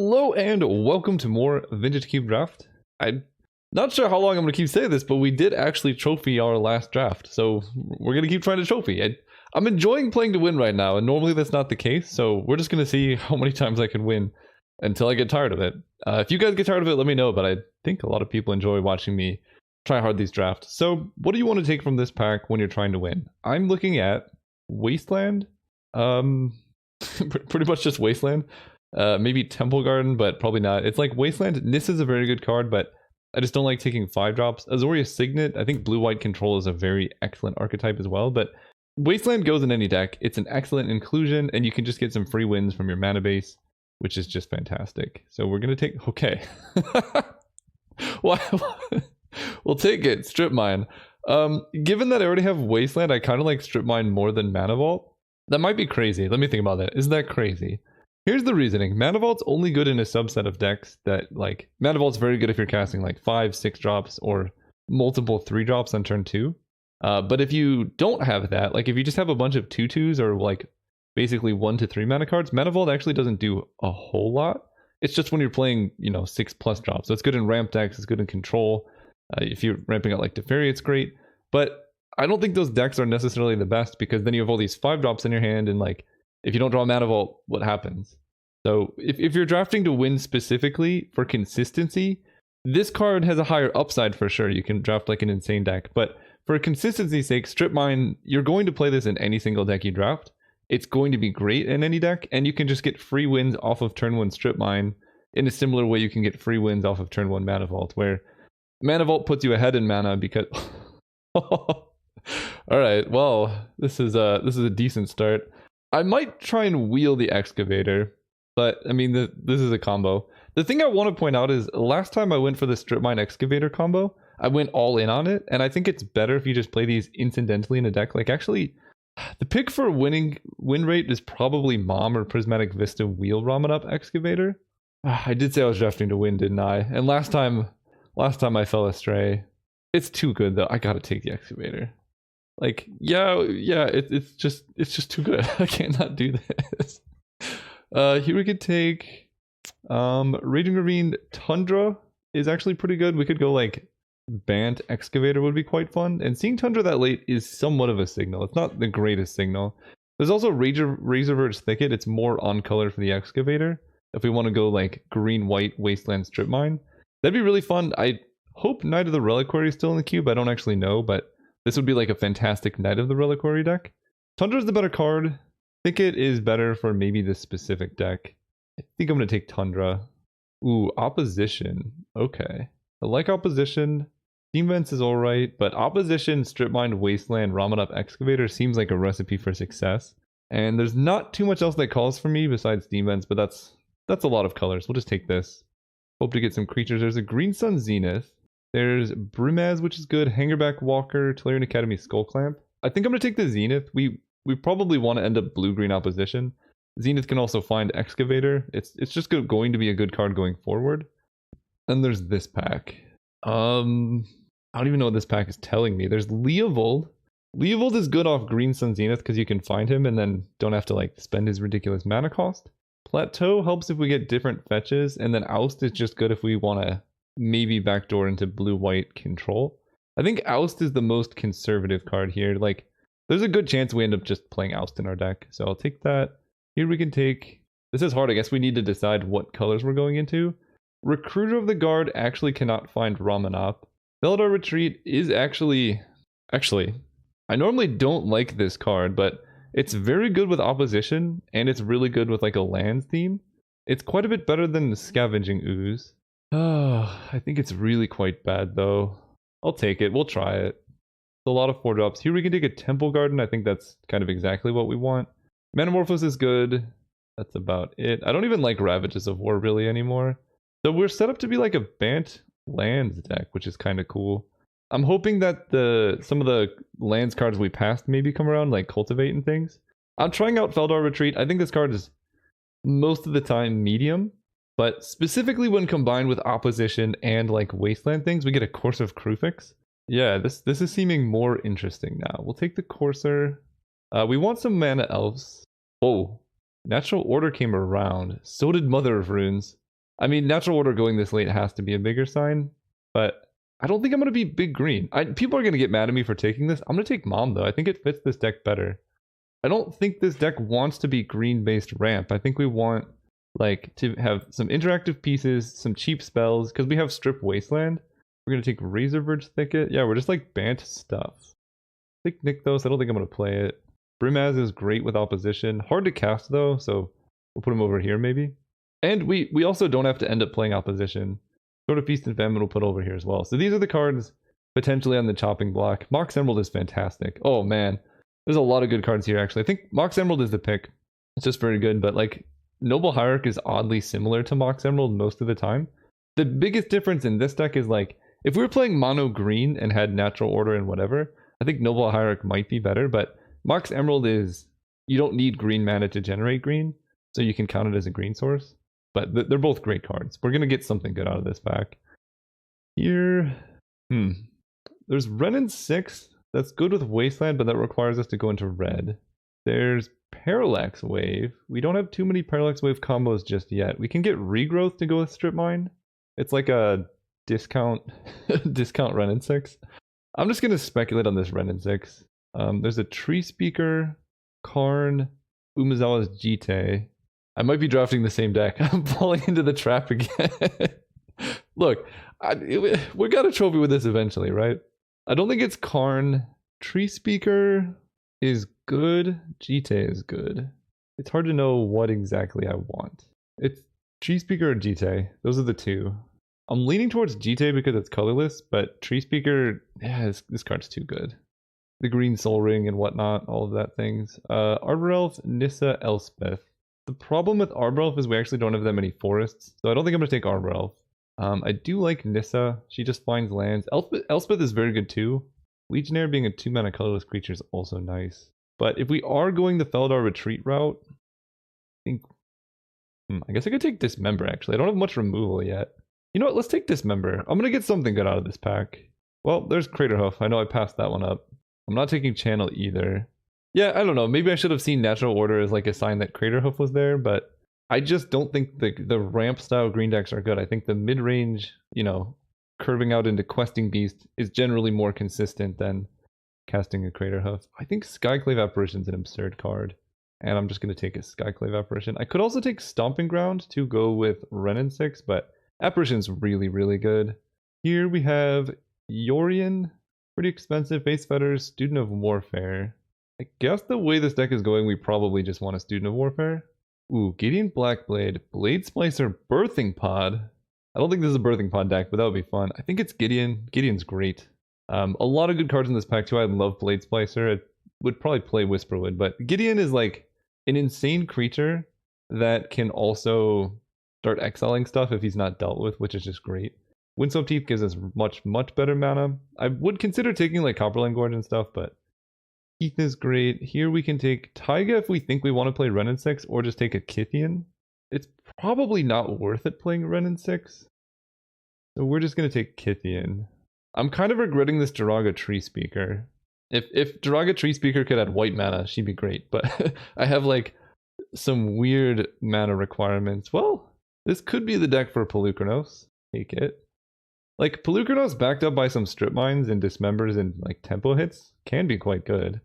Hello and welcome to more Vintage Cube Draft. I'm not sure how long I'm going to keep saying this, but we did actually trophy our last draft, so we're going to keep trying to trophy. I'm enjoying playing to win right now, and normally that's not the case, so we're just going to see how many times I can win until I get tired of it. If you guys get tired of it, let me know, but I think a lot of people enjoy watching me try hard these drafts. So what do you want to take from this pack when you're trying to win? I'm looking at Wasteland, pretty much just Wasteland. Maybe Temple Garden, but probably not. It's like Wasteland. This is a very good card, but I just don't like taking 5 drops. Azorius Signet, I think blue-white control is a very excellent archetype as well, but Wasteland goes in any deck. It's an excellent inclusion, and you can just get some free wins from your mana base, which is just fantastic. So we're going to take... Okay. We'll take it. Strip Mine. Given that I already have Wasteland, I kind of like Strip Mine more than Mana Vault. That might be crazy. Let me think about that. Isn't that crazy? Here's the reasoning. Mana Vault's only good in a subset of decks that, like, Mana Vault's very good if you're casting like 5, 6 drops or multiple 3 drops on turn 2. But if you don't have that, like if you just have a bunch of 2/2s or like basically 1 to 3 mana cards, Mana Vault actually doesn't do a whole lot. It's just when you're playing, 6+ drops. So it's good in ramp decks, it's good in control. If you're ramping out like Teferi, it's great. But I don't think those decks are necessarily the best because then you have all these 5 drops in your hand and like if you don't draw Mana Vault, what happens? So if you're drafting to win specifically for consistency, this card has a higher upside for sure. You can draft like an insane deck. But for consistency's sake, Strip Mine, you're going to play this in any single deck you draft. It's going to be great in any deck, and you can just get free wins off of turn 1 Strip Mine in a similar way you can get free wins off of turn 1 Mana Vault, where Mana Vault puts you ahead in mana because... Alright, well, this is a decent start. I might try and wheel the Excavator, but I mean, this is a combo. The thing I want to point out is last time I went for the Strip Mine Excavator combo, I went all in on it, and I think it's better if you just play these incidentally in a deck. Like, actually, the pick for win rate is probably Mom or Prismatic Vista Wheel Ramen-Up Excavator. I did say I was drafting to win, didn't I? And last time I fell astray. It's too good, though. I gotta take the Excavator. Like, yeah, it's just too good. I can't not do this. Here we could take Raging Ravine. Tundra is actually pretty good. We could go like Bant Excavator would be quite fun. And seeing Tundra that late is somewhat of a signal. It's not the greatest signal. There's also Razorverge Thicket. It's more on color for the Excavator. If we want to go like green-white Wasteland Strip Mine, that'd be really fun. I hope Knight of the Reliquary is still in the cube. I don't actually know, but this would be like a fantastic Knight of the Reliquary deck. Tundra's the better card. Thicket is better for maybe this specific deck. I think I'm going to take Tundra. Ooh, Opposition. Okay. I like Opposition. Steam Vents is alright, but Opposition, Strip Mine, Wasteland, Ramen-Up Excavator seems like a recipe for success. And there's not too much else that calls for me besides Steam Vents, but that's a lot of colors. We'll just take this. Hope to get some creatures. There's a Green Sun Zenith. There's Brimaz, which is good. Hangerback Walker, Tolarian Academy Skullclamp. I think I'm going to take the Zenith. We probably want to end up blue-green Opposition. Zenith can also find Excavator. It's just going to be a good card going forward. And there's this pack. I don't even know what this pack is telling me. There's Leovold. Leovold is good off Green Sun Zenith because you can find him and then don't have to like spend his ridiculous mana cost. Plateau helps if we get different fetches, and then Oust is just good if we want to maybe backdoor into blue-white control. I think Oust is the most conservative card here. Like, there's a good chance we end up just playing Oust in our deck, so I'll take that. Here we can take... This is hard. I guess we need to decide what colors we're going into. Recruiter of the Guard actually cannot find Ramen-Up. Veladar Retreat is actually... I normally don't like this card, but it's very good with Opposition, and it's really good with like a lands theme. It's quite a bit better than the Scavenging Ooze. I think it's really quite bad, though. I'll take it. We'll try it. It's a lot of 4 drops. Here we can take a Temple Garden. I think that's kind of exactly what we want. Manamorphose is good. That's about it. I don't even like Ravages of War really anymore. So we're set up to be like a Bant lands deck, which is kind of cool. I'm hoping that some of the lands cards we passed maybe come around, like Cultivate and things. I'm trying out Veladar Retreat. I think this card is most of the time medium. But specifically when combined with Opposition and like Wasteland things, we get a Courser of Kruphix. Yeah, this is seeming more interesting now. We'll take the Courser. We want some Mana Elves. Oh, Natural Order came around. So did Mother of Runes. I mean, Natural Order going this late has to be a bigger sign, but I don't think I'm going to be big green. People are going to get mad at me for taking this. I'm going to take Mom, though. I think it fits this deck better. I don't think this deck wants to be green-based ramp. I think we want, like, to have some interactive pieces, some cheap spells, because we have Strip Wasteland. We're going to take Razorverge Thicket. Yeah, we're just, like, Bant stuff. I think Nykthos, I don't think I'm going to play it. Brimaz is great with opposition. Hard to cast, though, so we'll put him over here, maybe. And we also don't have to end up playing opposition. Sort of Feast and Famine we'll put over here as well. So these are the cards potentially on the chopping block. Mox Emerald is fantastic. Oh, man. There's a lot of good cards here, actually. I think Mox Emerald is the pick. It's just very good, but, like, Noble Hierarch is oddly similar to Mox Emerald most of the time. The biggest difference in this deck is, like, if we were playing mono green and had Natural Order and whatever, I think Noble Hierarch might be better, but Mox Emerald is, you don't need green mana to generate green, so you can count it as a green source. But they're both great cards. We're going to get something good out of this pack. Here, there's Renin 6. That's good with Wasteland, but that requires us to go into red. There's Parallax Wave. We don't have too many Parallax Wave combos just yet. We can get Regrowth to go with Strip Mine. It's like a discount Renin 6. I'm just going to speculate on this Renin 6. There's a Tree Speaker, Karn, Umezawa's Jite. I might be drafting the same deck. I'm falling into the trap again. Look, we got a trophy with this eventually, right? I don't think it's Karn. Tree Speaker is good. Jite is good. It's hard to know what exactly I want. It's Tree Speaker or Jite. Those are the two. I'm leaning towards Jite because it's colorless, but Tree Speaker, yeah, this card's too good. The green Soul Ring and whatnot, all of that things. Arbor Elf, Nissa, Elspeth. The problem with Arbor Elf is we actually don't have that many forests, so I don't think I'm going to take Arbor Elf. I do like Nissa. She just finds lands. Elspeth is very good too. Legionnaire being a 2-mana colorless creature is also nice. But if we are going the Feldar Retreat route, I think... I guess I could take Dismember, actually. I don't have much removal yet. You know what? Let's take Dismember. I'm going to get something good out of this pack. Well, there's Craterhoof. I know I passed that one up. I'm not taking Channel either. Yeah, I don't know. Maybe I should have seen Natural Order as like a sign that Craterhoof was there, but I just don't think the ramp style green decks are good. I think the mid-range, you know, curving out into Questing Beast is generally more consistent than casting a Craterhoof. I think Skyclave Apparition is an absurd card, and I'm just going to take a Skyclave Apparition. I could also take Stomping Ground to go with Renin 6, but Apparition's really, really good. Here we have Yorion, pretty expensive, Face Fetters, Student of Warfare. I guess the way this deck is going, we probably just want a Student of Warfare. Ooh, Gideon Blackblade, Blade Splicer, Birthing Pod. I don't think this is a Birthing Pod deck, but that would be fun. I think it's Gideon. Gideon's great. A lot of good cards in this pack too. I love Blade Splicer. I would probably play Whisperwood, but Gideon is like an insane creature that can also start exiling stuff if he's not dealt with, which is just great. Windswept Teeth gives us much, much better mana. I would consider taking like Copperline Gorge and stuff, but Keith is great. Here we can take Taiga if we think we want to play Renin 6, or just take a Kithian. It's probably not worth it playing Renin 6. So we're just going to take Kithian. I'm kind of regretting this Jiraga Tree Speaker. If Jiraga Tree Speaker could add white mana, she'd be great. But I have like some weird mana requirements. Well, this could be the deck for Pelucranos. Take it. Like, Pelucranos backed up by some Strip Mines and Dismembers and like tempo hits can be quite good.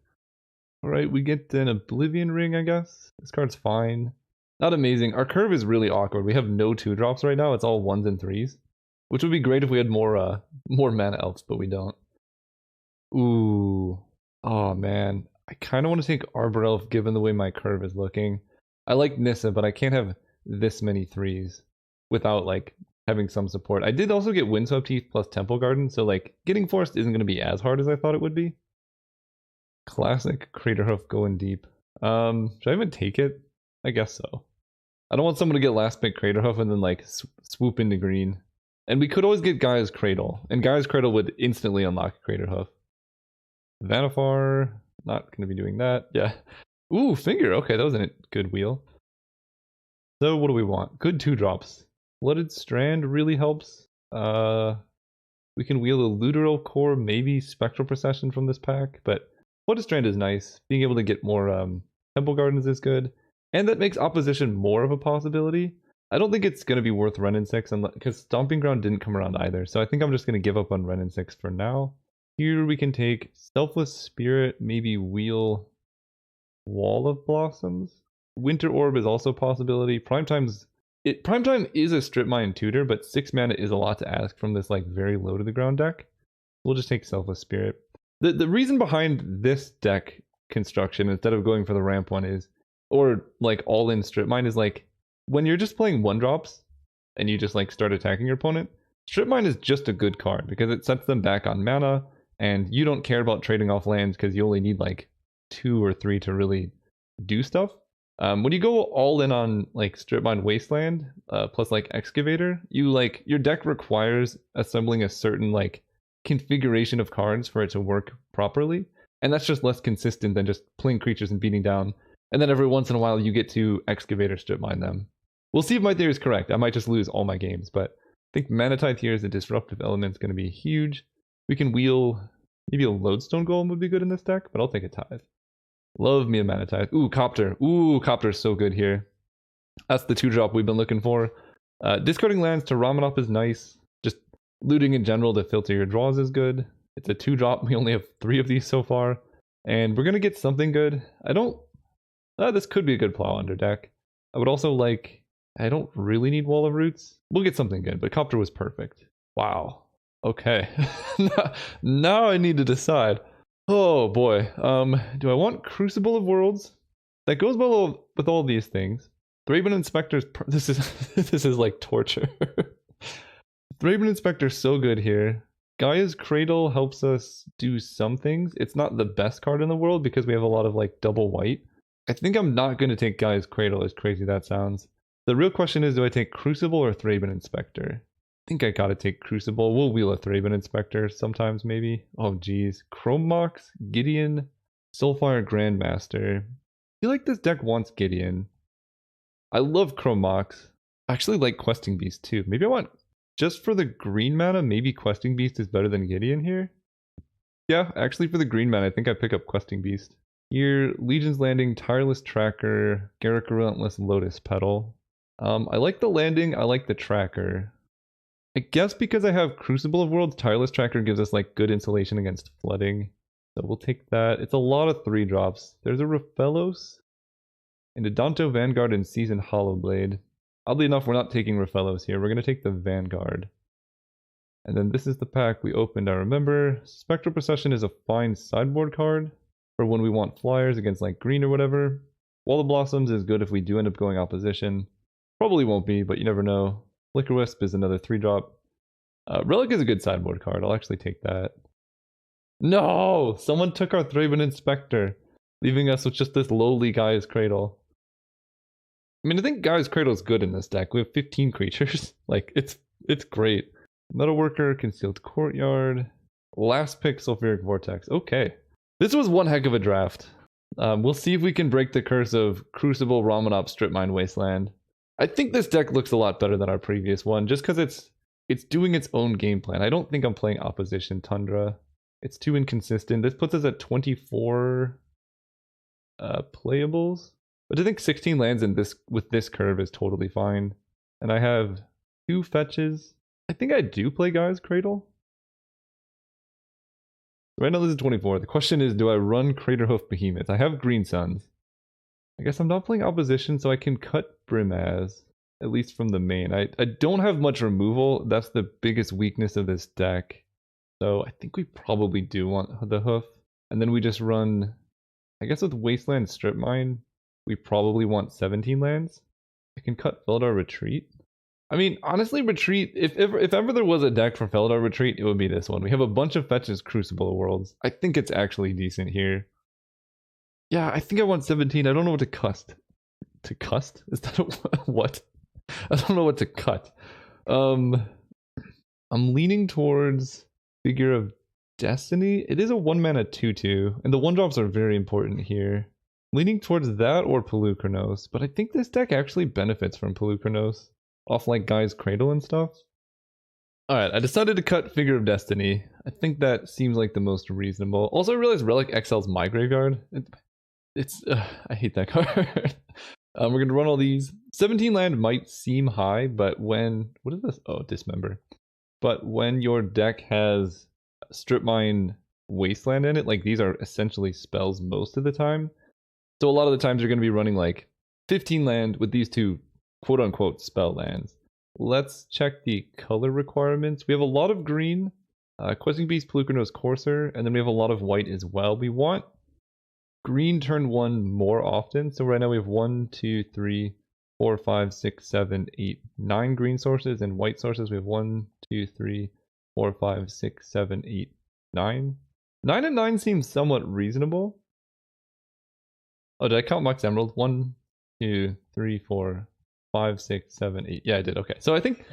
Alright, we get an Oblivion Ring, I guess. This card's fine. Not amazing. Our curve is really awkward. We have no 2-drops right now. It's all 1s and 3s. Which would be great if we had more mana elves, but we don't. Ooh. Oh man. I kind of want to take Arbor Elf given the way my curve is looking. I like Nissa, but I can't have this many 3s without like having some support. I did also get Windswept Teeth plus Temple Garden, so like getting Forest isn't going to be as hard as I thought it would be. Classic Craterhoof going deep. Should I even take it? I guess so. I don't want someone to get last pick Craterhoof and then like swoop into green. And we could always get Gaia's Cradle, and Gaia's Cradle would instantly unlock Craterhoof. Vanifar, not going to be doing that. Yeah. Ooh, Finger. Okay, that was a good wheel. So what do we want? Good 2-drops. Flooded Strand really helps. We can wheel a Luteral Core, maybe Spectral Procession from this pack, but Flooded Strand is nice. Being able to get more Temple Gardens is good. And that makes opposition more of a possibility. I don't think it's going to be worth Wrenn and 6 because Stomping Ground didn't come around either. So I think I'm just going to give up on Wrenn and 6 for now. Here we can take Selfless Spirit, maybe wheel Wall of Blossoms. Winter Orb is also a possibility. Primetime is a Strip Mine tutor, but 6 mana is a lot to ask from this like very low to the ground deck. We'll just take Selfless Spirit. The reason behind this deck construction instead of going for the ramp one is, or like all in Strip Mine, is like when you're just playing 1-drops and you just like start attacking your opponent, Strip Mine is just a good card because it sets them back on mana and you don't care about trading off lands because you only need like 2 or 3 to really do stuff. When you go all in on like Strip Mine Wasteland plus like Excavator, you like your deck requires assembling a certain like configuration of cards for it to work properly, and that's just less consistent than just playing creatures and beating down, and then every once in a while you get to Excavator Strip Mine them. We'll see if my theory is correct. I might just lose all my games, but I think Mana Tithe here as a disruptive element is going to be huge. We can wheel, maybe a Lodestone Golem would be good in this deck, but I'll take a Tithe. Love me a Mana Tithe. Ooh, Copter. Ooh, Copter's so good here. That's the 2-drop we've been looking for. Discarding lands to Ramanop is nice. Just looting in general to filter your draws is good. It's a 2-drop. We only have 3 of these so far. And we're going to get something good. This could be a good Plow Under deck. I would also like... I don't really need Wall of Roots. We'll get something good, but Copter was perfect. Wow. Okay. Now I need to decide. Oh boy. Do I want Crucible of Worlds? That goes well with all these things. Thraben Inspector's... This is like torture. Thraben Inspector's so good here. Gaia's Cradle helps us do some things. It's not the best card in the world because we have a lot of like double white. I think I'm not going to take Gaia's Cradle, as crazy that sounds. The real question is, do I take Crucible or Thraben Inspector? I think I gotta take Crucible. We'll wheel a Thraben Inspector sometimes, maybe. Oh, geez. Chrome Mox, Gideon, Soulfire Grandmaster. I feel like this deck wants Gideon. I love Chrome Mox. I actually like Questing Beast too. Maybe I want, just for the green mana, maybe Questing Beast is better than Gideon here? Yeah, actually for the green mana, I think I pick up Questing Beast. Here, Legion's Landing, Tireless Tracker, Garruk Relentless, Lotus Petal. I like the landing, I like the tracker. I guess because I have Crucible of Worlds, Tireless Tracker gives us like good insulation against flooding. So we'll take that. It's a lot of 3-drops. There's a Raphelos, and a Danto Vanguard and Seasoned Hollowblade. Oddly enough, we're not taking Raphelos here. We're going to take the Vanguard. And then this is the pack we opened, I remember. Spectral Procession is a fine sideboard card for when we want flyers against like green or whatever. Wall of Blossoms is good if we do end up going opposition. Probably won't be, but you never know. Flicker Wisp is another 3-drop. Relic is a good sideboard card. I'll actually take that. No! Someone took our Thraben Inspector, leaving us with just this lowly Gaia's Cradle. I mean, I think Gaia's Cradle is good in this deck. We have 15 creatures. Like, it's great. Metalworker, Concealed Courtyard. Last pick, Sulfuric Vortex. Okay. This was one heck of a draft. We'll see if we can break the curse of Crucible, Ramanop, Strip Mine, Wasteland. I think this deck looks a lot better than our previous one, just because it's doing its own game plan. I don't think I'm playing Opposition Tundra. It's too inconsistent. This puts us at 24 playables. But I think 16 lands in this with this curve is totally fine. And I have 2 fetches. I think I do play Gaia's Cradle. Right now this is 24. The question is, do I run Craterhoof Behemoth? I have Green Suns. I guess I'm not playing Opposition, so I can cut Brimaz, at least from the main. I don't have much removal. That's the biggest weakness of this deck. So I think we probably do want the Hoof. And then we just run, I guess with Wasteland Strip Mine, we probably want 17 lands. I can cut Feldar Retreat. I mean, honestly, Retreat, if ever there was a deck for Feldar Retreat, it would be this one. We have a bunch of fetches, Crucible of Worlds. I think it's actually decent here. Yeah, I think I want 17. I don't know what to cust. To cust? Is that what? I don't know what to cut. I'm leaning towards Figure of Destiny. It is a 1-mana 2/2, and the 1-drops are very important here. Leaning towards that or Pelucranos, but I think this deck actually benefits from Pelucranos. Off like Gaia's Cradle and stuff. Alright, I decided to cut Figure of Destiny. I think that seems like the most reasonable. Also, I realized Relic XL's my graveyard. I hate that card. We're gonna run all these. 17 land might seem high, but when what is this? Oh, dismember. But when your deck has strip mine wasteland in it, like these are essentially spells most of the time. So a lot of the times you're gonna be running like 15 land with these two quote unquote spell lands. Let's check the color requirements. We have a lot of green, Questing Beast, Pelucranos, Courser, and then we have a lot of white as well. We want green turn 1 more often. So right now we have 1, 2, 3, 4, 5, 6, 7, 8, 9 green sources, and white sources we have 1, 2, 3, 4, 5, 6, 7, 8, 9. 9 and 9 seems somewhat reasonable. Oh, did I count Mox Emerald? 1, 2, 3, 4, 5, 6, 7, 8. Yeah, I did. Okay. So I think,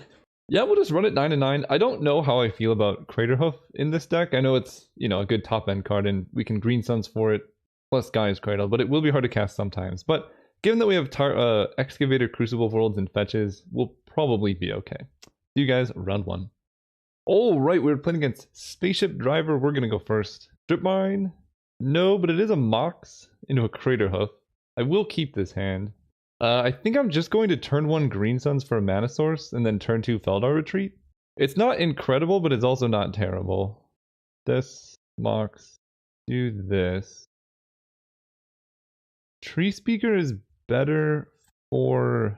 yeah, we'll just run it 9 and 9. I don't know how I feel about Craterhoof in this deck. I know it's, you know, a good top end card and we can green suns for it, plus Gaia's Cradle, but it will be hard to cast sometimes. But given that we have Excavator, Crucible Worlds, and Fetches, we'll probably be okay. See you guys round 1. Oh, right, we're playing against Spaceship Driver. We're going to go first. Strip Mine? No, but it is a Mox into a Craterhoof. I will keep this hand. I think I'm just going to turn 1 Green Suns for a mana source and then turn 2 Feldar Retreat. It's not incredible, but it's also not terrible. This Mox, do this. Tree Speaker is better for...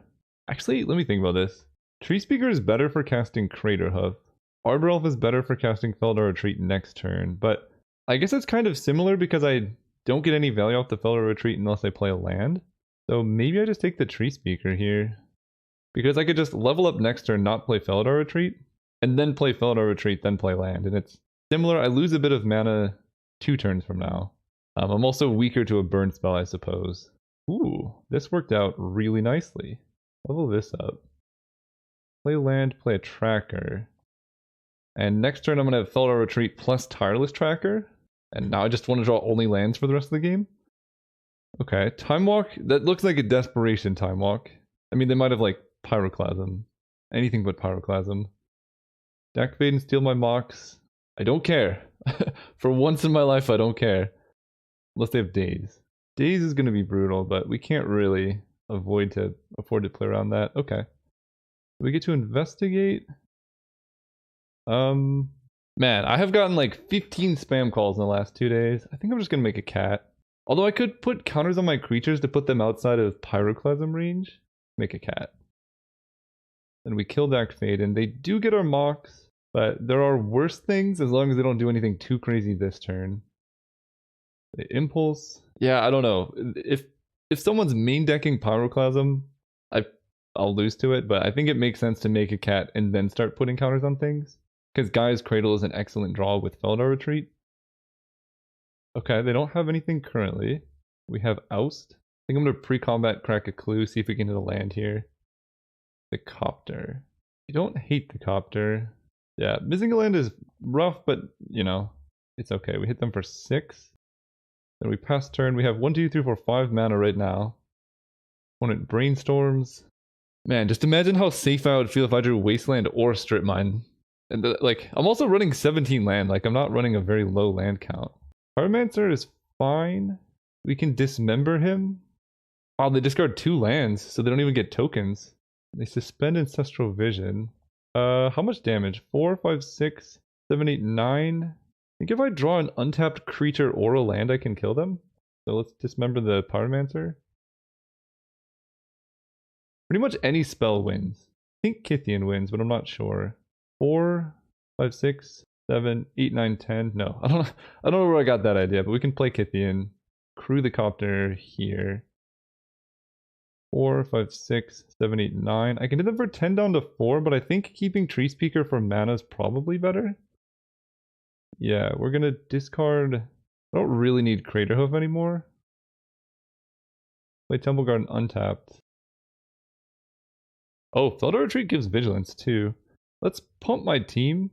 Actually, let me think about this. Tree Speaker is better for casting Craterhoof. Arbor Elf is better for casting Feldar Retreat next turn, but I guess it's kind of similar because I don't get any value off the Feldar Retreat unless I play a land. So maybe I just take the Tree Speaker here. Because I could just level up next turn, not play Feldar Retreat, and then play Feldar Retreat, then play land. And it's similar. I lose a bit of mana 2 turns from now. I'm also weaker to a burn spell, I suppose. Ooh, this worked out really nicely. Level this up. Play land, play a tracker. And next turn I'm going to have Feldar Retreat plus Tireless Tracker. And now I just want to draw only lands for the rest of the game. Okay, Time Walk. That looks like a desperation Time Walk. I mean, they might have like Pyroclasm. Anything but Pyroclasm. Deactivate and steal my Mox. I don't care. For once in my life, I don't care. Unless they have Daze. Daze is going to be brutal, but we can't really afford to play around that. Okay. We get to investigate. Man, I have gotten like 15 spam calls in the last 2 days. I think I'm just going to make a cat. Although I could put counters on my creatures to put them outside of Pyroclasm range. Make a cat. And we kill Fade, and they do get our Mox, but there are worse things as long as they don't do anything too crazy this turn. The Impulse. Yeah, I don't know. If someone's main decking Pyroclasm, I'll lose to it, but I think it makes sense to make a cat and then start putting counters on things. Because Gaia's Cradle is an excellent draw with Feldar Retreat. Okay, they don't have anything currently. We have Oust. I think I'm going to pre-combat Crack a Clue, see if we can hit a land here. The Copter. You don't hate the Copter. Yeah, missing a land is rough, but, you know, it's okay. We hit them for 6. Then we pass turn. We have 1, 2, 3, 4, 5 mana right now. Opponent brainstorms. Man, just imagine how safe I would feel if I drew Wasteland or Strip Mine. And like, I'm also running 17 land. Like, I'm not running a very low land count. Pyromancer is fine. We can dismember him. Wow, they discard 2 lands, so they don't even get tokens. They suspend Ancestral Vision. How much damage? 4, 5, 6, 7, 8, 9. I think if I draw an untapped creature or a land, I can kill them. So let's dismember the Pyromancer. Pretty much any spell wins. I think Kythian wins, but I'm not sure. 4, 5, 6, 7, 8, 9, 10. No, I don't know where I got that idea, but we can play Kythian. Crew the Copter here. 4, 5, 6, 7, 8, 9. I can do them for 10 down to 4, but I think keeping Tree Speaker for mana is probably better. Yeah, we're gonna discard... I don't really need Craterhoof anymore. Play Temple Garden untapped. Oh, Feldar Retreat gives Vigilance too. Let's pump my team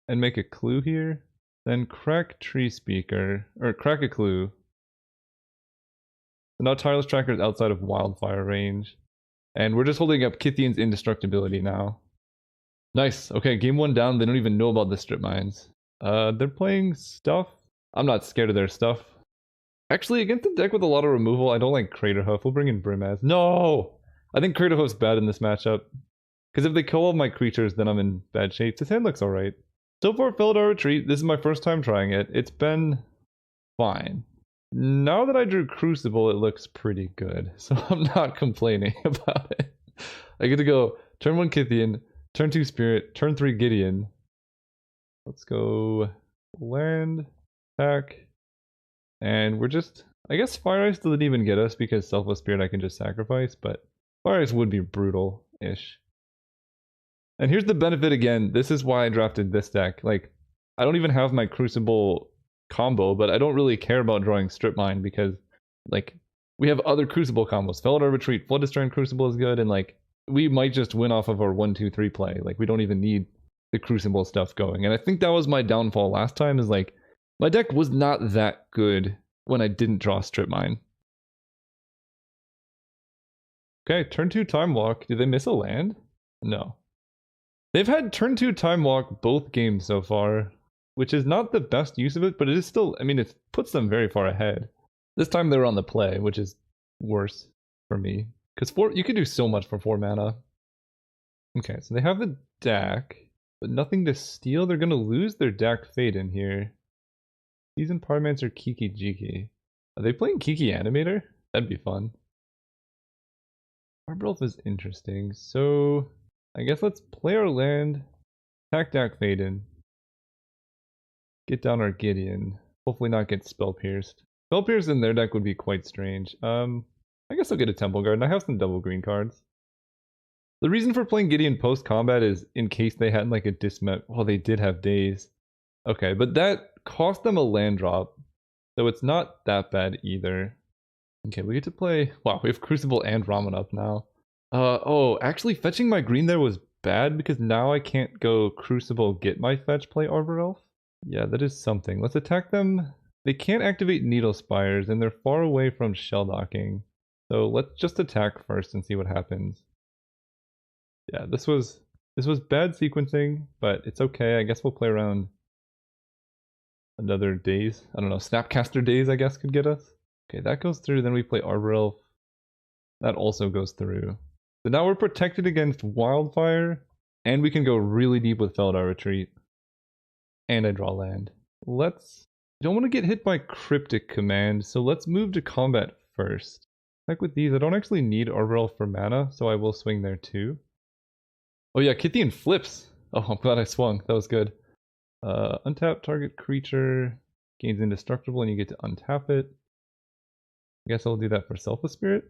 and make a clue here. Then crack Tree Speaker, or crack a clue. So now Tireless Tracker is outside of Wildfire range. And we're just holding up Kythian's indestructibility now. Nice. Okay, game 1 down. They don't even know about the strip mines. They're playing stuff. I'm not scared of their stuff. Actually, against a deck with a lot of removal, I don't like Crater Hoof. We'll bring in Brimaz. No! I think Crater Hoof's bad in this matchup. Because if they kill all my creatures, then I'm in bad shape. This hand looks alright. So far, Felidar Retreat. This is my first time trying it. It's been fine. Now that I drew Crucible, it looks pretty good. So I'm not complaining about it. I get to go turn 1 Kythian, turn 2 Spirit, turn 3 Gideon. Let's go land, attack. And we're just, I guess Fire Ice doesn't even get us because Selfless Spirit I can just sacrifice, but Fire Ice would be brutal-ish. And here's the benefit again, this is why I drafted this deck. Like, I don't even have my Crucible combo, but I don't really care about drawing Strip Mine because, like, we have other Crucible combos. Felidar Retreat, Flood Destroying Crucible is good, and like, we might just win off of our 1-2-3 play. Like, we don't even need the Crucible stuff going. And I think that was my downfall last time, is like, my deck was not that good when I didn't draw Strip Mine. Okay, turn 2 Time Walk. Did they miss a land? No. They've had turn 2 Time Walk both games so far, which is not the best use of it, but it is still, I mean, it puts them very far ahead. This time they were on the play, which is worse for me. Because you can do so much for 4 mana. Okay, so they have the Dak, but nothing to steal. They're going to lose their Dak Fade in here. Seasoned Pyromancer Kiki Jiki. Are they playing Kiki Animator? That'd be fun. Arbelf is interesting. So I guess let's play our land, attack Dak Faden, get down our Gideon. Hopefully not get Spell Pierced. Spell Pierced in their deck would be quite strange. I guess I'll get a Temple Guard, and I have some double green cards. The reason for playing Gideon post-combat is in case they had like a dismount. Well, they did have Daze. Okay, but that cost them a land drop, so it's not that bad either. Okay, we get to play... Wow, we have Crucible and Ramen up now. Oh, actually fetching my green there was bad because now I can't go Crucible, get my fetch, play Arbor Elf. Yeah, that is something. Let's attack them. They can't activate Needle Spires, and they're far away from Shell Docking. So let's just attack first and see what happens. Yeah, this was bad sequencing, but it's okay. I guess we'll play around another Daze. I don't know, Snapcaster Daze I guess could get us. Okay, that goes through, then we play Arbor Elf. That also goes through. So now we're protected against Wildfire, and we can go really deep with Felidar Retreat. And I draw land. Don't want to get hit by Cryptic Command, so let's move to combat first. Like with these, I don't actually need Arbor Elf for mana, so I will swing there too. Oh yeah, Kythian flips! Oh, I'm glad I swung, that was good. Untap target creature, gains indestructible, and you get to untap it. I guess I'll do that for Selfless Spirit.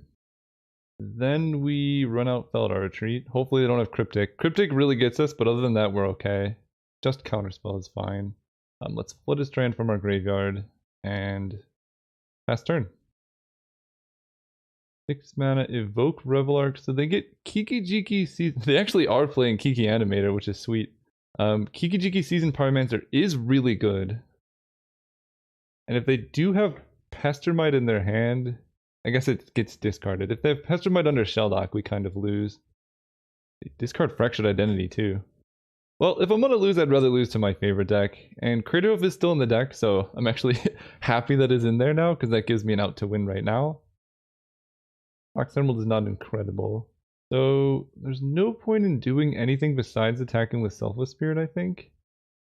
Then we run out Felidar Retreat. Hopefully they don't have Cryptic. Cryptic really gets us, but other than that, we're okay. Just Counterspell is fine. Let's Flood a Strand from our graveyard, and pass turn. 6 mana, evoke Revelark, so they get Kiki Jiki Season. They actually are playing Kiki Animator, which is sweet. Kiki Jiki Season Pyromancer is really good. And if they do have Pestermite in their hand, I guess it gets discarded. If they have Pestermite under Shelldock, we kind of lose. They discard Fractured Identity too. Well, if I'm gonna lose, I'd rather lose to my favorite deck. And Crater Hoof is still in the deck, so I'm actually happy that it's in there now, because that gives me an out to win right now. Fox Emerald is not incredible. So there's no point in doing anything besides attacking with Selfless Spirit, I think.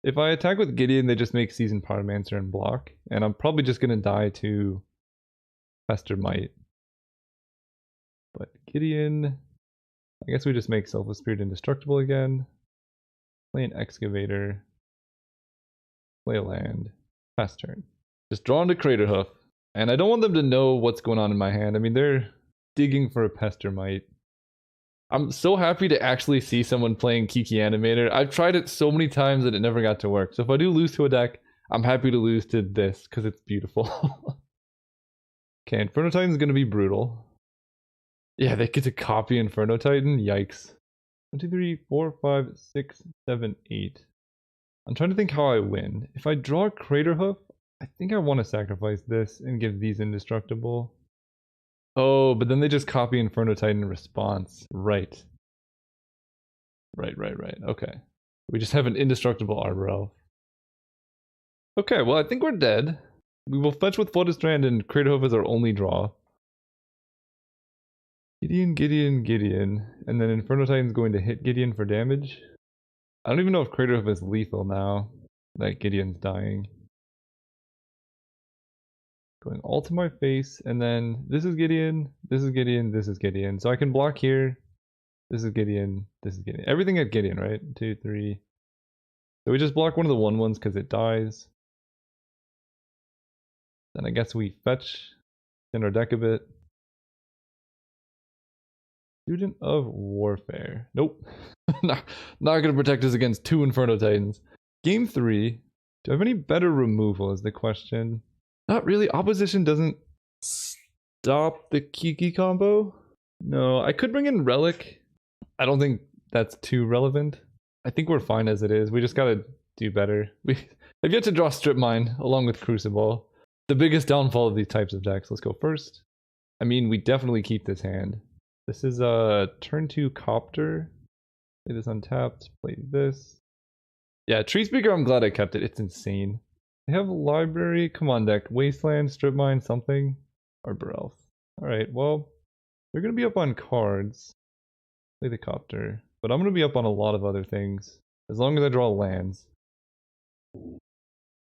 If I attack with Gideon, they just make Seasoned Pyromancer and block. And I'm probably just gonna die to Pestermite. But Gideon... I guess we just make Selfless Spirit indestructible again. Play an Excavator. Play a land. Pass turn. Just draw into Crater Hoof. And I don't want them to know what's going on in my hand. I mean, they're digging for a Pestermite. I'm so happy to actually see someone playing Kiki Animator. I've tried it so many times that it never got to work. So if I do lose to a deck, I'm happy to lose to this because it's beautiful. Okay, Inferno Titan's going to be brutal. Yeah, they get to copy Inferno Titan. Yikes. 1, 2, 3, 4, 5, 6, 7, 8. I'm trying to think how I win. If I draw Crater Hoof, I think I want to sacrifice this and give these indestructible. Oh, but then they just copy Inferno Titan in response. Right. Right. Okay. We just have an indestructible Arbor Elf. Okay, well I think we're dead. We will fetch with Floodstrand and Craterhoof as our only draw. Gideon, Gideon, Gideon. And then Inferno Titan's going to hit Gideon for damage. I don't even know if Craterhoof is lethal now that Gideon's dying. Going all to my face, and then this is Gideon, this is Gideon, this is Gideon. So I can block here. This is Gideon, this is Gideon. Everything at Gideon, right? 2, 3. So we just block one of the 1/1s because it dies. Then I guess we fetch in our deck a bit. Student of Warfare. Nope. not gonna protect us against 2 Inferno Titans. Game 3. Do I have any better removal is the question. Not really. Opposition doesn't stop the Kiki combo. No, I could bring in Relic. I don't think that's too relevant. I think we're fine as it is. We just gotta do better. We have yet to draw Strip Mine along with Crucible. The biggest downfall of these types of decks. Let's go first. I mean, we definitely keep this hand. This is a turn 2 Copter. Play this untapped. Play this. Yeah, Tree Speaker, I'm glad I kept it. It's insane. I have a library. Come on, deck. Wasteland, Strip Mine, something. Arbor Elf. Alright, well, they're going to be up on cards. Play the Copter. But I'm going to be up on a lot of other things. As long as I draw lands.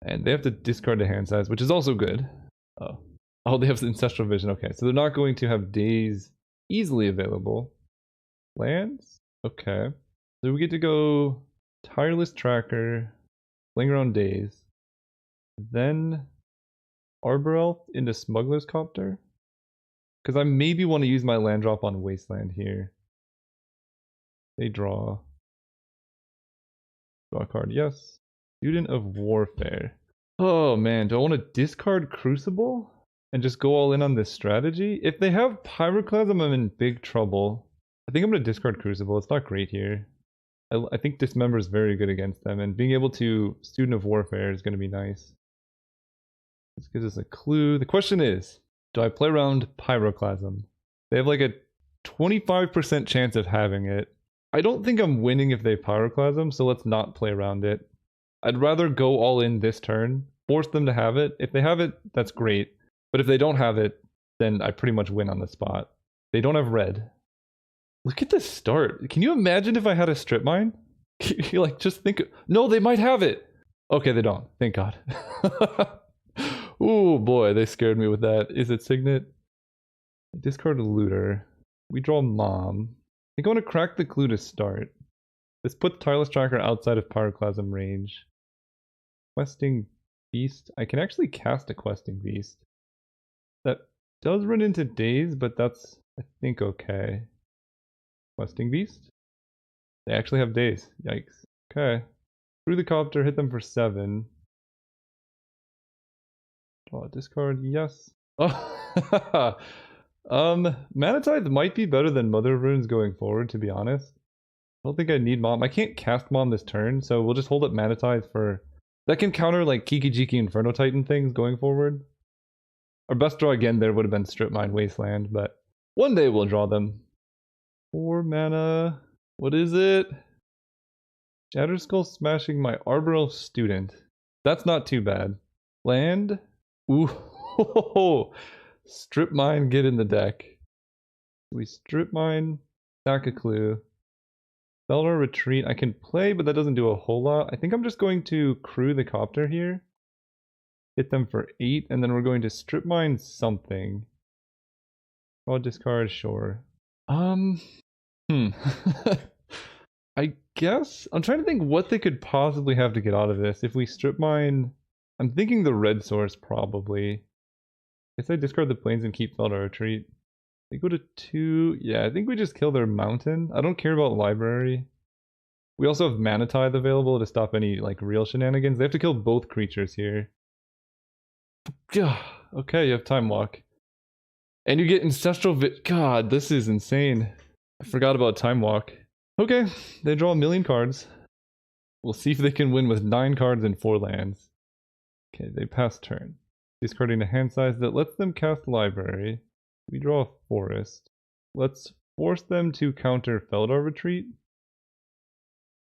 And they have to discard the hand size, which is also good. Oh, they have Ancestral Vision. Okay, so they're not going to have days easily available. Lands? Okay. So we get to go Tireless Tracker, playing around days. Then Arbor Elf into Smuggler's Copter. Because I maybe want to use my land drop on Wasteland here. They draw. Draw a card, yes. Student of Warfare. Oh man, do I want to discard Crucible? And just go all in on this strategy? If they have Pyroclasm, I'm in big trouble. I think I'm going to discard Crucible. It's not great here. I think Dismember is very good against them, and being able to Student of Warfare is going to be nice. This gives us a clue. The question is, do I play around Pyroclasm? They have like a 25% chance of having it. I don't think I'm winning if they Pyroclasm, so let's not play around it. I'd rather go all in this turn, force them to have it. If they have it, that's great. But if they don't have it, then I pretty much win on the spot. They don't have red. Look at this start. Can you imagine if I had a Strip Mine? You like just think, no, they might have it. Okay, they don't. Thank God. Oh boy, they scared me with that. Is it Signet? Discard Looter. We draw Mom. I think I want to crack the clue to start. This puts Tireless Tracker outside of Pyroclasm range. Questing Beast. I can actually cast a Questing Beast. That does run into days, but that's, I think, okay. Questing Beast. They actually have days. Yikes. Okay. Through the Copter, hit them for 7. Draw a discard, yes. Oh, Mana Tithe might be better than Mother of Runes going forward, to be honest. I don't think I need Mom. I can't cast Mom this turn, so we'll just hold up Mana Tithe for... That can counter like Kiki Jiki Inferno Titan things going forward. Our best draw again there would have been Strip Mine Wasteland, but one day we'll draw them. 4 mana. What is it? Shatterskull smashing my Arbor Elf Student. That's not too bad. Land. Ooh. Strip Mine, get in the deck. We Strip Mine, sack a clue. Feldar Retreat, I can play, but that doesn't do a whole lot. I think I'm just going to crew the Copter here. Hit them for 8, and then we're going to Strip Mine something. Draw discard, sure. I guess I'm trying to think what they could possibly have to get out of this. If we Strip Mine, I'm thinking the red source probably. I guess I discard the plains and keep Feldar Retreat. They go to 2. Yeah, I think we just kill their mountain. I don't care about library. We also have Mana Tithe available to stop any like real shenanigans. They have to kill both creatures here. Okay, you have Time Walk. And you get Ancestral God, this is insane. I forgot about Time Walk. Okay, they draw 1,000,000 cards. We'll see if they can win with 9 cards and 4 lands. Okay, they pass turn. Discarding a hand size that lets them cast Library. We draw a Forest. Let's force them to counter Feldar Retreat.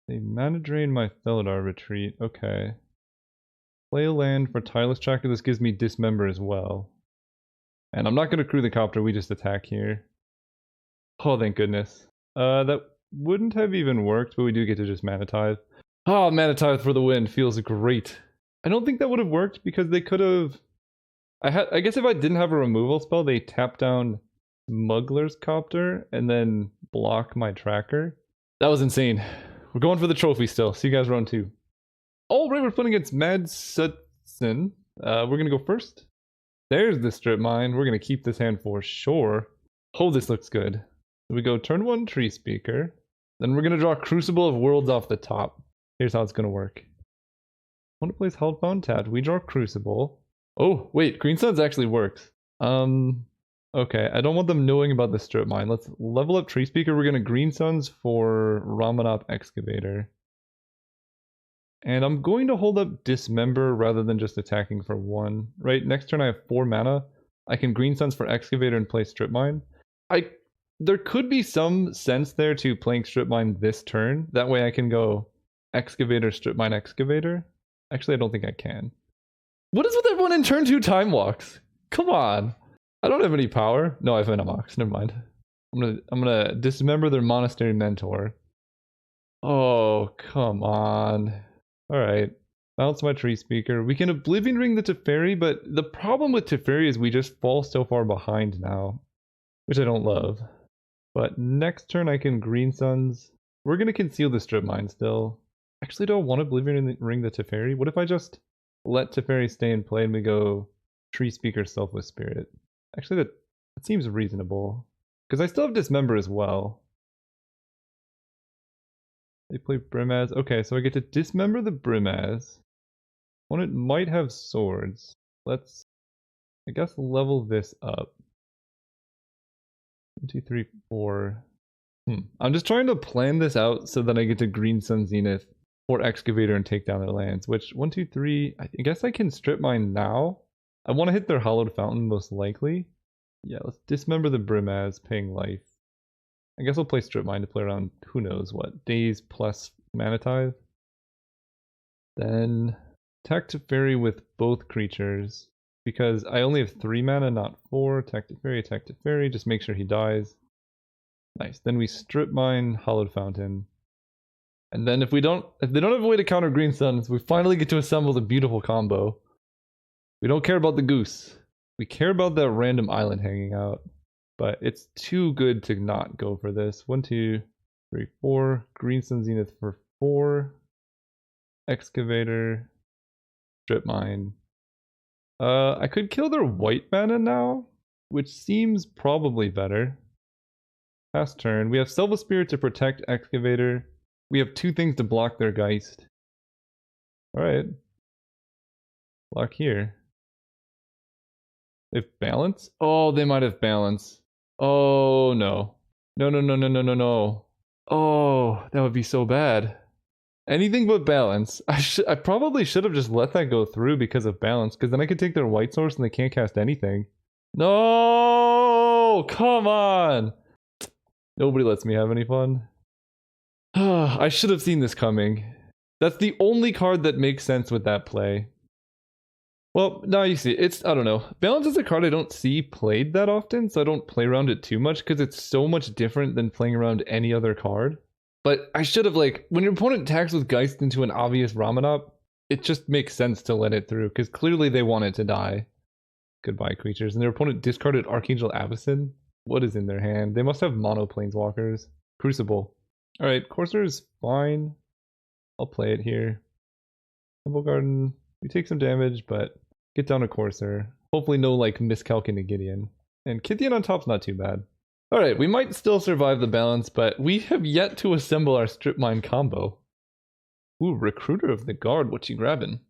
They mana drain my Feldar Retreat. Okay. Play a land for Tireless Tracker. This gives me Dismember as well. And I'm not going to crew the copter, we just attack here. Oh, thank goodness. That wouldn't have even worked, but we do get to just Mana Tithe. Oh, Mana Tithe for the win. Feels great. I don't think that would have worked because they could have... I guess if I didn't have a removal spell, they tap down Smuggler's Copter and then block my tracker. That was insane. We're going for the trophy still. See you guys round 2. Oh, right, we're playing against Mad Sutson. We're going to go first. There's the Strip Mine. We're going to keep this hand for sure. Oh, this looks good. So we go turn 1 Tree Speaker. Then we're going to draw Crucible of Worlds off the top. Here's how it's going to work. Opponent plays Hellbound tapped. We draw Crucible. Oh, wait, Green Suns actually works. Okay, I don't want them knowing about the Strip Mine. Let's level up Tree Speaker. We're going to Green Suns for Ramanop Excavator. And I'm going to hold up Dismember rather than just attacking for 1. Right, next turn I have 4 mana. I can Green Suns for Excavator and play Strip Mine. There could be some sense there to playing Strip Mine this turn. That way I can go Excavator, Strip Mine, Excavator. Actually, I don't think I can. What is with everyone in turn 2 Time Walks? Come on. I don't have any power. No, I have Venomox. Never mind. I'm gonna Dismember their Monastery Mentor. Oh, come on. Alright. Bounce my Tree Speaker. We can Oblivion Ring the Teferi, but the problem with Teferi is we just fall so far behind now. Which I don't love. But next turn I can Green Suns. We're gonna conceal the Strip Mine still. Actually, do I want Oblivion Ring the Teferi? What if I just let Teferi stay in play and we go Tree Speaker Selfless Spirit? Actually, that seems reasonable. Because I still have Dismember as well. They play Brimaz. Okay, so I get to Dismember the Brimaz. Opponent might have swords. Let's, I guess, level this up. 1, 2, 3, 4. I'm just trying to plan this out so that I get to Green Sun Zenith or Excavator and take down their lands. Which, 1, 2, 3, I guess I can Strip Mine now. I want to hit their Hallowed Fountain most likely. Yeah, let's Dismember the Brimaz, paying life. I guess I'll play Strip Mine to play around, who knows what, days plus Mana Tithe. Then attack Teferi with both creatures. Because I only have 3 mana, not 4. Attack Teferi, just make sure he dies. Nice. Then we Strip Mine, Hallowed Fountain. And then if they don't have a way to counter Green Suns, we finally get to assemble the beautiful combo. We don't care about the goose. We care about that random island hanging out. But it's too good to not go for this. 1, 2, 3, 4. Green Sun Zenith for 4. Excavator. Strip Mine. I could kill their white mana now, which seems probably better. Past turn. We have Selva Spirit to protect Excavator. We have 2 things to block their Geist. Alright. Block here. They have balance? Oh, they might have balance. Oh, no. No. Oh, that would be so bad. Anything but balance. I probably should have just let that go through because of balance, because then I could take their white source and they can't cast anything. No! Come on! Nobody lets me have any fun. I should have seen this coming. That's the only card that makes sense with that play. Well, now you see, I don't know. Balance is a card I don't see played that often, so I don't play around it too much, because it's so much different than playing around any other card. But I should have, when your opponent attacks with Geist into an obvious Ramanop, it just makes sense to let it through, because clearly they want it to die. Goodbye, creatures. And their opponent discarded Archangel Avacyn? What is in their hand? They must have mono planeswalkers. Crucible. Alright, Courser is fine. I'll play it here. Temple Garden. We take some damage, but get down a Courser. Hopefully no, miscalc into Gideon. And Kithian on top's not too bad. Alright, we might still survive the balance, but we have yet to assemble our Strip Mine combo. Ooh, Recruiter of the Guard, what you grabbing?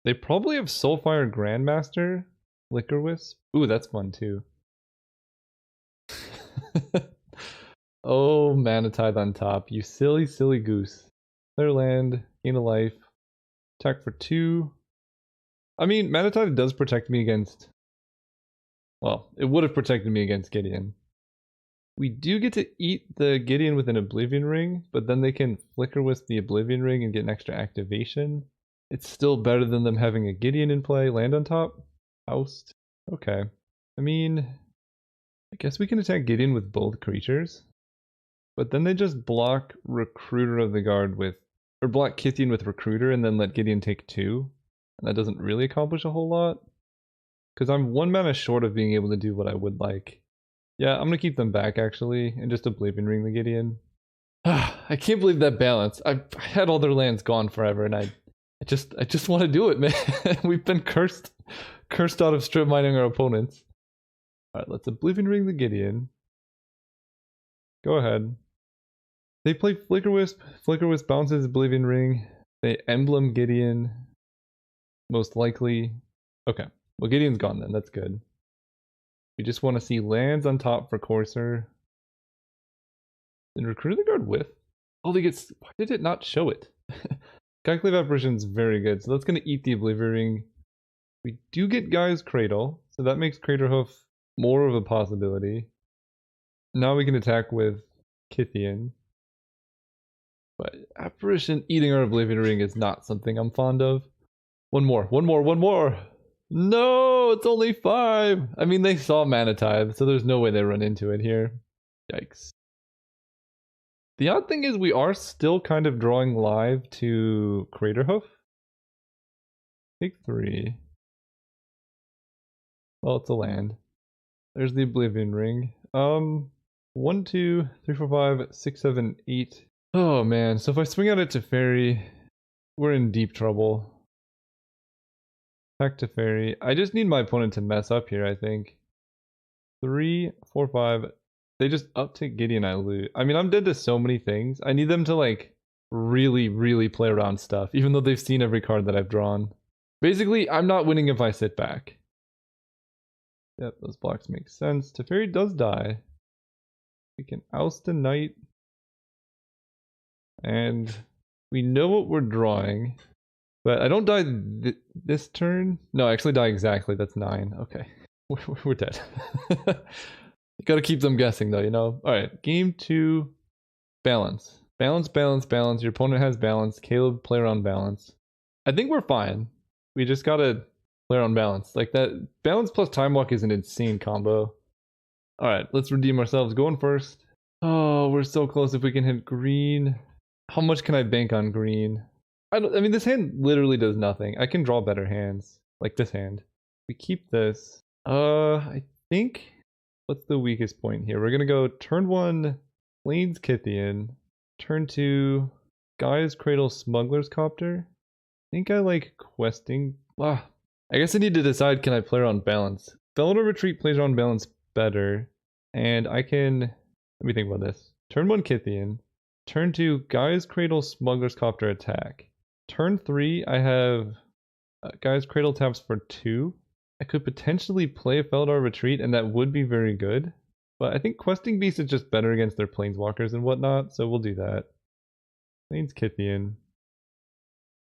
They probably have Soulfire Grandmaster, Liquor Wisp. Ooh, that's fun too. Oh, Mana Tithe on top, you silly, silly goose. Clear land, gain a life, attack for 2. I mean, Mana Tithe does protect me against... Well, it would have protected me against Gideon. We do get to eat the Gideon with an Oblivion Ring, but then they can Flicker Wisp the Oblivion Ring and get an extra activation. It's still better than them having a Gideon in play. Land on top? Oust. Okay. I mean, I guess we can attack Gideon with both creatures. But then they just block Recruiter of the Guard with... Or block Kithian with Recruiter and then let Gideon take 2. And that doesn't really accomplish a whole lot. Because I'm 1 mana short of being able to do what I would like. Yeah, I'm going to keep them back, actually, and just Oblivion Ring the Gideon. I can't believe that balance. I've had all their lands gone forever, and I just want to do it, man. We've been cursed out of strip mining our opponents. Alright, let's Oblivion Ring the Gideon. Go ahead. They play Flicker Wisp. Flicker Wisp bounces Oblivion Ring. They Emblem Gideon. Most likely. Okay. Well, Gideon's gone then. That's good. We just want to see lands on top for Courser. Then Recruit the Guard with? Oh, they get... Why did it not show it? Calculate Apparition's very good. So that's going to eat the Oblivion Ring. We do get Gaia's Cradle. So that makes Craterhoof more of a possibility. Now we can attack with Kithian. But Apparition eating our Oblivion Ring is not something I'm fond of. One more. No, it's only 5. I mean, they saw Mana Tithe, so there's no way they run into it here. Yikes. The odd thing is we are still kind of drawing live to Craterhoof. Take 3. Well, it's a land. There's the Oblivion Ring. 1, 2, 3, 4, 5, 6, 7, 8. Oh man, so if I swing out it to Fairy, we're in deep trouble. Back to Fairy. I just need my opponent to mess up here, I think. 3, 4, 5. They just uptick Gideon, I lose. I mean, I'm dead to so many things. I need them to, like, really play around stuff, even though they've seen every card that I've drawn. Basically, I'm not winning if I sit back. Yep, those blocks make sense. Teferi does die. We can oust a knight. And we know what we're drawing. But I don't die this turn. No, I actually die exactly. That's 9. Okay. We're dead. You gotta keep them guessing though, you know? Alright, game 2. Balance. Balance. Your opponent has balance. Caleb, play around balance. I think we're fine. We just gotta play around balance. Like that, balance plus time walk is an insane combo. Alright, let's redeem ourselves. Going first. Oh, we're so close if we can hit green. How much can I bank on green? I mean, this hand literally does nothing. I can draw better hands. Like this hand. We keep this. I think... What's the weakest point here? We're gonna go turn 1, Plains Kithian. Turn 2, Gaia's Cradle, Smuggler's Copter. I think I like questing. I guess I need to decide, can I play around balance? Felidar Retreat plays around balance better. And I can... Let me think about this. Turn 1, Kithian. Turn 2, Gaia's Cradle, Smuggler's Copter attack. Turn 3, I have Gaia's Cradle taps for 2. I could potentially play a Felidar Retreat, and that would be very good. But I think Questing Beast is just better against their Planeswalkers and whatnot, so we'll do that. Plains Kithian.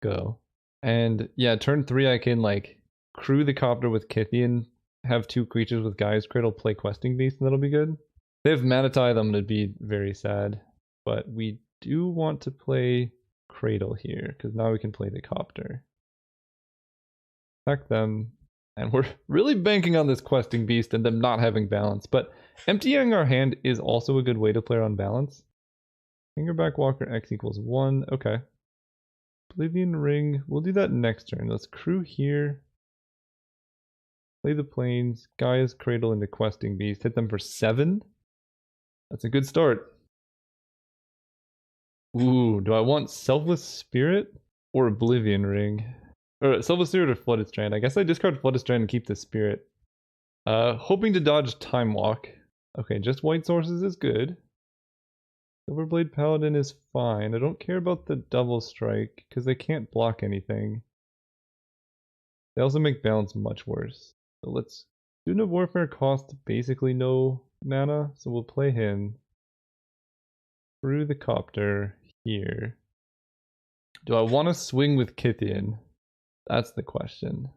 Go. And yeah, turn 3 I can like crew the Copter with Kithian, have 2 creatures with Gaia's Cradle, play Questing Beast, and that'll be good. If they have Mana Tithe, I'm going to be very sad. But we do want to play Cradle here, because now we can play the Copter. Attack them. And we're really banking on this Questing Beast and them not having balance. But emptying our hand is also a good way to play around balance. Fingerback Walker X equals 1. Okay. Oblivion Ring. We'll do that next turn. Let's crew here. Play the Plains. Gaia's Cradle into Questing Beast. Hit them for 7. That's a good start. Ooh, do I want Selfless Spirit or Oblivion Ring? Or Selfless Spirit or Flooded Strand. I guess I discard Flooded Strand and keep the Spirit. Hoping to dodge Time Walk. Okay, just white sources is good. Silverblade Paladin is fine. I don't care about the Double Strike, because they can't block anything. They also make balance much worse. So let's... Student of Warfare costs basically no mana, so we'll play him. Through the Copter here. Do I want to swing with Kithian? That's the question.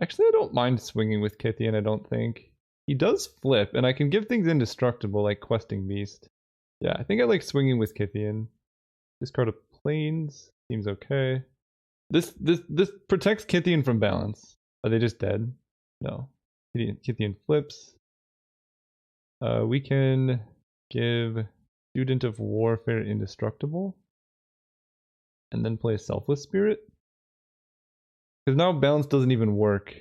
Actually, I don't mind swinging with Kithian, I don't think. He does flip, and I can give things indestructible like Questing Beast. Yeah, I think I like swinging with Kithian. Discard a Plains. Seems okay. This protects Kithian from balance. Are they just dead? No. Kithian flips. We can give Student of Warfare Indestructible. And then play a Selfless Spirit. Because now balance doesn't even work.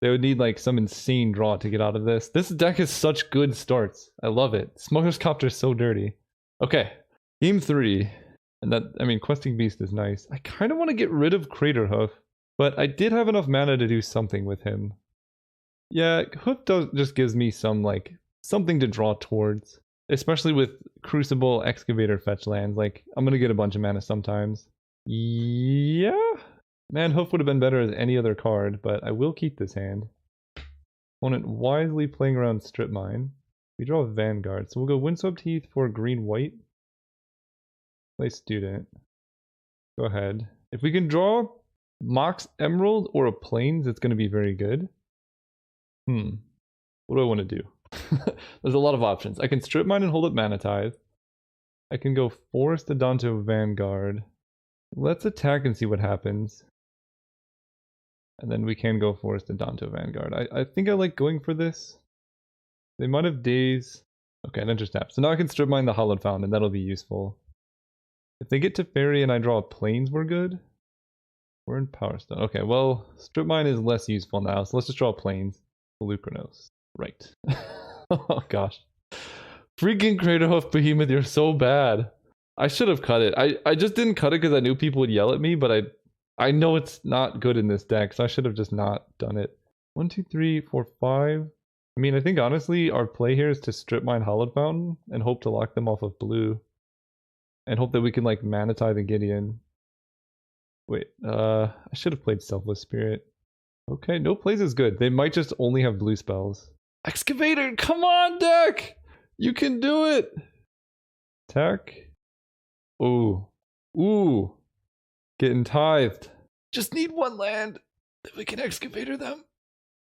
They would need like some insane draw to get out of this. This deck has such good starts. I love it. Smuggler's Copter is so dirty. Okay, game 3. And that, I mean, Questing Beast is nice. I kind of want to get rid of Craterhoof, but I did have enough mana to do something with him. Yeah, Hoof just gives me some, like, something to draw towards. Especially with Crucible, Excavator, fetch lands. Like, I'm going to get a bunch of mana sometimes. Yeah? Man, Hoof would have been better as any other card, but I will keep this hand. Opponent wisely playing around Strip Mine. We draw a Vanguard, so we'll go Windswept Heath for green-white. Play Student. Go ahead. If we can draw Mox Emerald or a Plains, it's going to be very good. What do I want to do? There's a lot of options. I can Strip Mine and hold up Mana Tithe. I can go Forest Adonto Vanguard. Let's attack and see what happens. And then we can go Forest Adonto Vanguard. I think I like going for this. They might have Daze. Okay, and Interstap. So now I can Strip Mine the Hallowed Fountain, and that'll be useful. If they get to Fairy and I draw a Plains, we're good. We're in Power Stone. Okay, well, Strip Mine is less useful now, so let's just draw Plains. Lucranos. Right. Oh gosh. Freaking Craterhoof Behemoth, you're so bad. I should have cut it. I just didn't cut it because I knew people would yell at me, but I know it's not good in this deck, so I should have just not done it. 1, 2, 3, 4, 5. I mean, I think honestly our play here is to Strip Mine Hallowed Fountain and hope to lock them off of blue. And hope that we can like Mana Tithe the Gideon. Wait, I should have played Selfless Spirit. Okay, no plays is good. They might just only have blue spells. Excavator, come on, deck! You can do it! Attack. Ooh. Ooh. Getting tithed. Just need one land that we can Excavator them.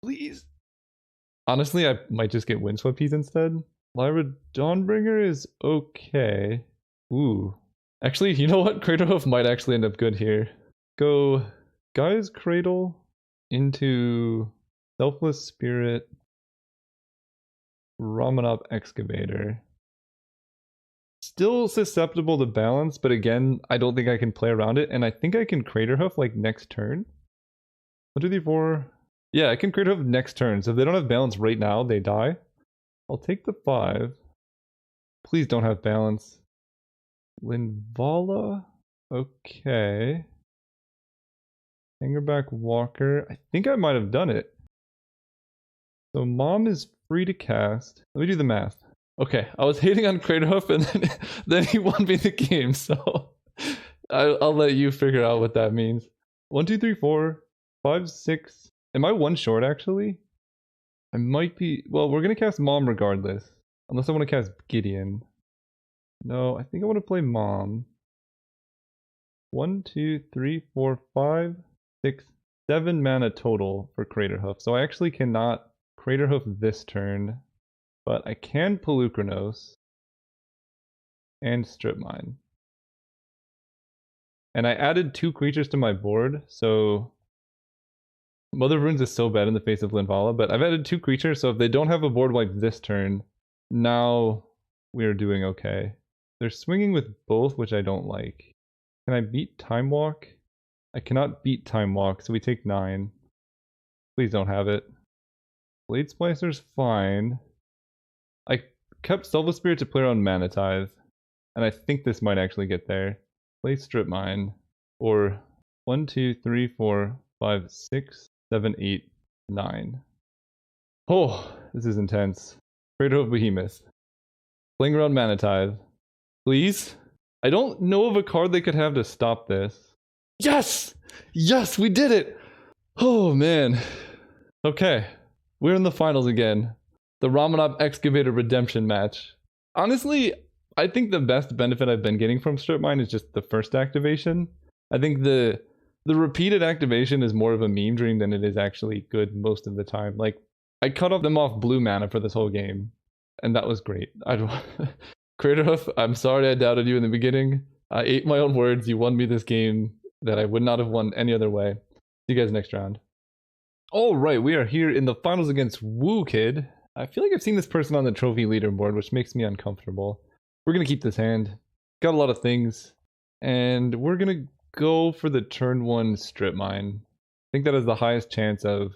Please. Honestly, I might just get Windswept Heath instead. Lyra Dawnbringer is okay. Ooh. Actually, you know what? Craterhoof might actually end up good here. Go Guy's Cradle into Selfless Spirit, Ramanop Excavator. Still susceptible to balance, but again, I don't think I can play around it, and I think I can Craterhoof like next turn. 1, 2, 3, 4. Yeah, I can Craterhoof next turn, so if they don't have balance right now, they die. I'll take the 5. Please don't have balance. Linvala? Okay. Hangerback Walker. I think I might have done it. So Mom is free to cast. Let me do the math. Okay, I was hating on Craterhoof and then he won me the game, so I'll let you figure out what that means. 1, 2, 3, 4, 5, 6. Am I one short actually? I might be. Well, we're gonna cast Mom regardless. Unless I want to cast Gideon. No, I think I want to play Mom. 1, 2, 3, 4, 5, 6, 7 mana total for Craterhoof. So I actually cannot Craterhoof this turn, but I can Pelucranos and Strip Mine. And I added 2 creatures to my board, so Mother of Runes is so bad in the face of Linvala, but I've added 2 creatures, so if they don't have a board wipe this turn, now we are doing okay. They're swinging with both, which I don't like. Can I beat Time Walk? I cannot beat Time Walk, so we take 9. Please don't have it. Blade Splicer's fine. I kept Selfless Spirit to play around Mana Tithe, and I think this might actually get there. Play Strip Mine, or 1, 2, 3, 4, 5, 6, 7, 8, 9. Oh, this is intense. Craterhoof Behemoth. Playing around Mana Tithe. Please? I don't know of a card they could have to stop this. Yes! Yes, we did it! Oh, man. Okay. We're in the finals again. The Ramanop Excavator Redemption match. Honestly, I think the best benefit I've been getting from Strip Mine is just the first activation. I think the repeated activation is more of a meme dream than it is actually good most of the time. Like, I cut off them off blue mana for this whole game, and that was great. Craterhoof, I'm sorry I doubted you in the beginning. I ate my own words. You won me this game. that I would not have won any other way. See you guys next round. All right, we are here in the finals against Woo Kid. I feel like I've seen this person on the trophy leaderboard, which makes me uncomfortable. We're going to keep this hand. Got a lot of things. And we're going to go for the turn 1 strip mine. I think that has the highest chance of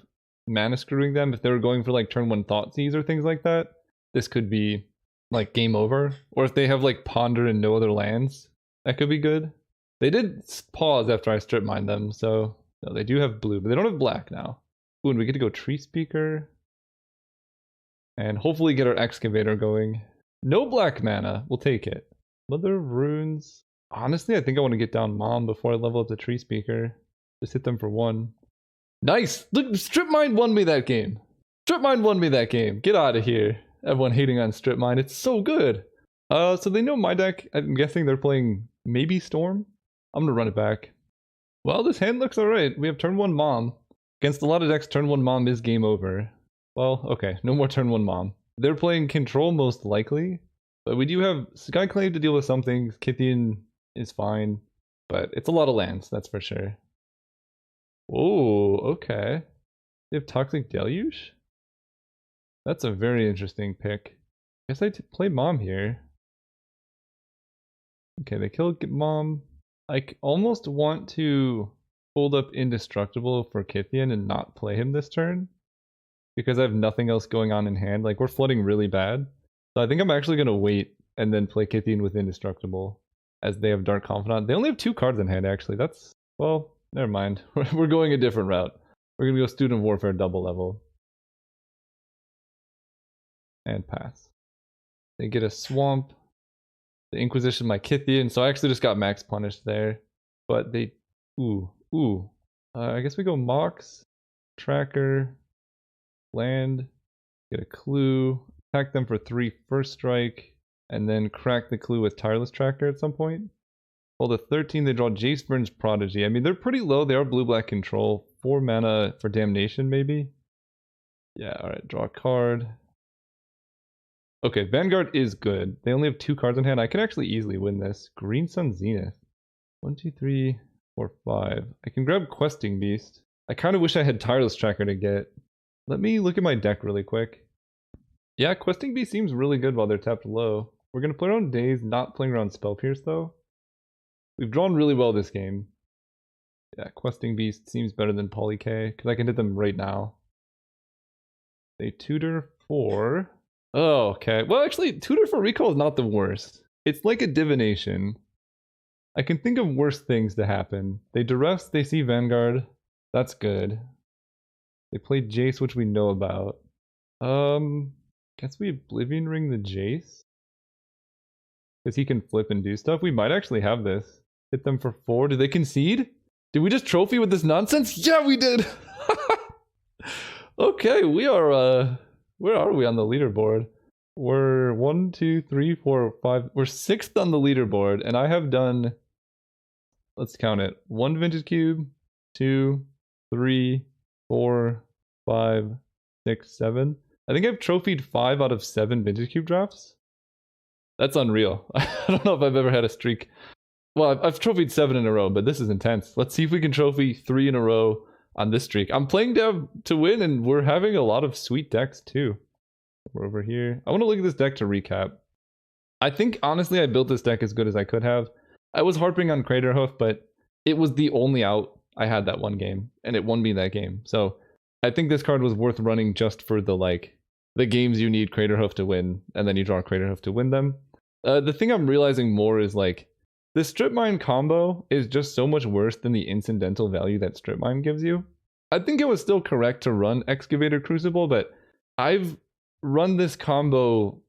mana screwing them. If they were going for like turn 1 Thoughtseize or things like that, this could be like game over. Or if they have like Ponder and no other lands, that could be good. They did pause after I strip mined them, so no, they do have blue, but they don't have black now. Ooh, and we get to go Tree Speaker. And hopefully get our Excavator going. No black mana, we'll take it. Mother of Runes. Honestly, I think I want to get down Mom before I level up the Tree Speaker. Just hit them for 1. Nice! Look, Strip Mine won me that game. Strip Mine won me that game. Get out of here. Everyone hating on Strip Mine. It's so good. So they know my deck. I'm guessing they're playing maybe Storm. I'm gonna run it back. Well, this hand looks alright. We have turn 1 Mom. Against a lot of decks, turn 1 Mom is game over. Well, okay, no more turn 1 Mom. They're playing Control most likely, but we do have Skyclave to deal with some things. Kithian is fine, but it's a lot of lands, that's for sure. Oh, okay. They have Toxic Deluge? That's a very interesting pick. Guess I play Mom here. Okay, they kill Mom. I almost want to hold up Indestructible for Kithian and not play him this turn, because I have nothing else going on in hand. Like, we're flooding really bad. So I think I'm actually going to wait and then play Kithian with Indestructible, as they have Dark Confidant. They only have 2 cards in hand, actually. That's, well, never mind. We're going a different route. We're going to go Student Warfare double level. And pass. They get a Swamp. The Inquisition my Kithian, so I actually just got max punished there. But they... Ooh. I guess we go Mox, Tracker, land, get a clue, attack them for 3 first strike, and then crack the clue with Tireless Tracker at some point. Hold a 13, they draw Jace Vryn's Prodigy. I mean, they're pretty low, they are blue-black control. 4 mana for Damnation, maybe? Yeah, alright, draw a card. Okay, Vanguard is good. They only have 2 cards in hand. I can actually easily win this. Green Sun Zenith. 1, 2, 3, 4, 5. I can grab Questing Beast. I kind of wish I had Tireless Tracker to get. Let me look at my deck really quick. Yeah, Questing Beast seems really good while they're tapped low. We're going to play around Daze, not playing around Spell Pierce though. We've drawn really well this game. Yeah, Questing Beast seems better than Poly K, because I can hit them right now. They tutor for... Oh, okay. Well, actually, tutor for recall is not the worst. It's like a divination. I can think of worse things to happen. They duress, they see Vanguard. That's good. They play Jace, which we know about. Guess we Oblivion Ring the Jace? Because he can flip and do stuff. We might actually have this. Hit them for 4. Did they concede? Did we just trophy with this nonsense? Yeah, we did! Okay, we are, where are we on the leaderboard? We're 1, 2, 3, 4, 5. We're 6th on the leaderboard, and I have done... Let's count it. 1 Vintage Cube, 2, 3, 4, 5, 6, 7. I think I've trophied 5 out of 7 Vintage Cube drafts. That's unreal. I don't know if I've ever had a streak. Well, I've trophied 7 in a row, but this is intense. Let's see if we can trophy 3 in a row on this streak. I'm playing Dev to win, and we're having a lot of sweet decks too. We're over here. I want to look at this deck to recap. I think, honestly, I built this deck as good as I could have. I was harping on Craterhoof, but it was the only out I had that one game, and it won me that game. So I think this card was worth running just for the games you need Craterhoof to win, and then you draw Craterhoof to win them. The thing I'm realizing more is the Strip Mine combo is just so much worse than the incidental value that Strip Mine gives you. I think it was still correct to run Excavator Crucible, but I've run this combo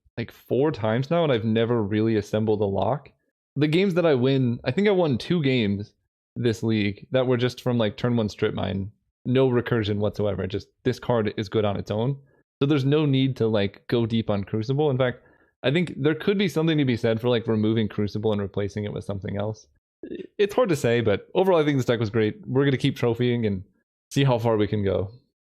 4 times now, and I've never really assembled a lock. The games that I win, I think I won 2 games this league that were just from turn 1 Strip Mine. No recursion whatsoever, just this card is good on its own. So there's no need to go deep on Crucible. In fact, I think there could be something to be said for removing Crucible and replacing it with something else. It's hard to say, but overall I think this deck was great. We're going to keep trophying and see how far we can go.